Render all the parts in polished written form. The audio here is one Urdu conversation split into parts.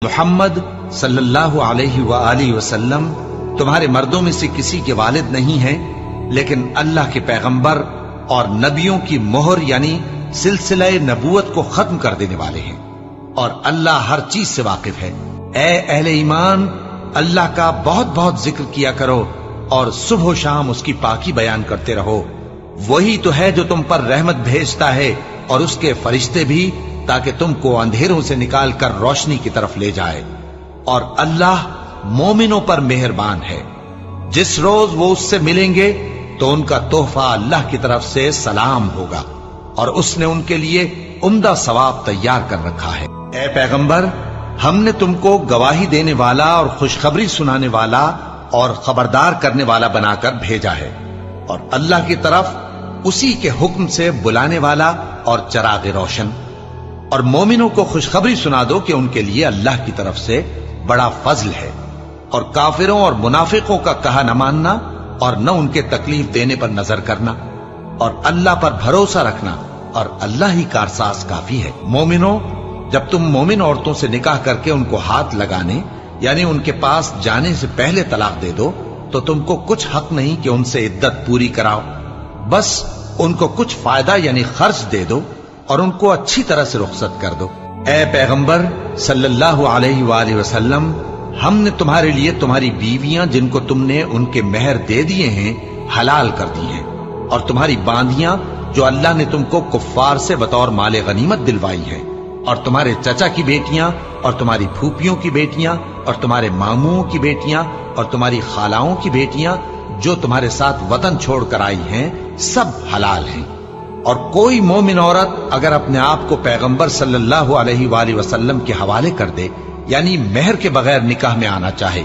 محمد صلی اللہ علیہ وآلہ وسلم تمہارے مردوں میں سے کسی کے والد نہیں ہیں، لیکن اللہ کے پیغمبر اور نبیوں کی مہر یعنی سلسلہ نبوت کو ختم کر دینے والے ہیں، اور اللہ ہر چیز سے واقف ہے۔ اے اہل ایمان، اللہ کا بہت بہت ذکر کیا کرو اور صبح و شام اس کی پاکی بیان کرتے رہو۔ وہی تو ہے جو تم پر رحمت بھیجتا ہے اور اس کے فرشتے بھی، تاکہ تم کو اندھیروں سے نکال کر روشنی کی طرف لے جائے، اور اللہ مومنوں پر مہربان ہے۔ جس روز وہ اس سے ملیں گے تو ان کا تحفہ اللہ کی طرف سے سلام ہوگا، اور اس نے ان کے لیے عمدہ ثواب تیار کر رکھا ہے۔ اے پیغمبر، ہم نے تم کو گواہی دینے والا اور خوشخبری سنانے والا اور خبردار کرنے والا بنا کر بھیجا ہے، اور اللہ کی طرف اسی کے حکم سے بلانے والا اور چراغ روشن۔ اور مومنوں کو خوشخبری سنا دو کہ ان کے لیے اللہ کی طرف سے بڑا فضل ہے، اور کافروں اور منافقوں کا کہا نہ ماننا اور نہ ان کے تکلیف دینے پر نظر کرنا، اور اللہ پر بھروسہ رکھنا، اور اللہ ہی کارساز کافی ہے۔ مومنوں، جب تم مومن عورتوں سے نکاح کر کے ان کو ہاتھ لگانے یعنی ان کے پاس جانے سے پہلے طلاق دے دو تو تم کو کچھ حق نہیں کہ ان سے عدت پوری کراؤ، بس ان کو کچھ فائدہ یعنی خرچ دے دو اور ان کو اچھی طرح سے رخصت کر دو۔ اے پیغمبر صلی اللہ علیہ وآلہ وسلم، ہم نے تمہارے لیے تمہاری بیویاں جن کو تم نے ان کے مہر دے دیے ہیں حلال کر دی ہیں، اور تمہاری باندیاں جو اللہ نے تم کو کفار سے بطور مال غنیمت دلوائی ہیں، اور تمہارے چچا کی بیٹیاں اور تمہاری پھوپھیوں کی بیٹیاں اور تمہارے ماموں کی بیٹیاں اور تمہاری خالاؤں کی بیٹیاں جو تمہارے ساتھ وطن چھوڑ کر آئی ہیں، سب حلال ہیں۔ اور کوئی مومن عورت اگر اپنے آپ کو پیغمبر صلی اللہ علیہ وآلہ وسلم کے حوالے کر دے یعنی مہر کے بغیر نکاح میں آنا چاہے،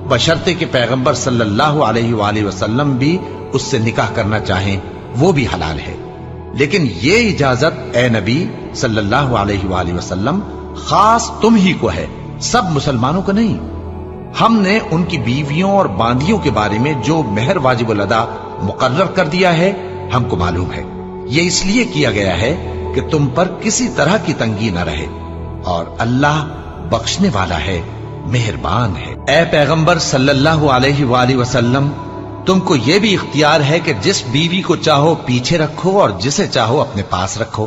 بشرطے کہ پیغمبر صلی اللہ علیہ وآلہ وسلم بھی اس سے نکاح کرنا چاہیں، وہ بھی حلال ہے۔ لیکن یہ اجازت اے نبی صلی اللہ علیہ وآلہ وسلم خاص تم ہی کو ہے، سب مسلمانوں کو نہیں۔ ہم نے ان کی بیویوں اور باندیوں کے بارے میں جو مہر واجب الادا مقرر کر دیا ہے ہم کو معلوم ہے، یہ اس لیے کیا گیا ہے کہ تم پر کسی طرح کی تنگی نہ رہے، اور اللہ بخشنے والا ہے، مہربان ہے۔ اے پیغمبر صلی اللہ علیہ وآلہ وسلم، تم کو یہ بھی اختیار ہے کہ جس بیوی کو چاہو پیچھے رکھو اور جسے چاہو اپنے پاس رکھو،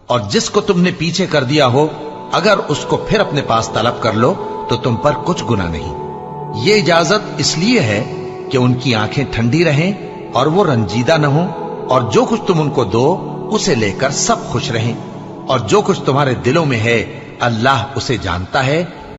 اور جس کو تم نے پیچھے کر دیا ہو اگر اس کو پھر اپنے پاس طلب کر لو تو تم پر کچھ گناہ نہیں۔ یہ اجازت اس لیے ہے کہ ان کی آنکھیں ٹھنڈی رہیں اور وہ رنجیدہ نہ ہوں، اور جو کچھ تم ان کو دو اسے لے کر سب خوش رہیں، اور جو کچھ تمہارے دلوں میں ہے اللہ اسے جانتا ہے،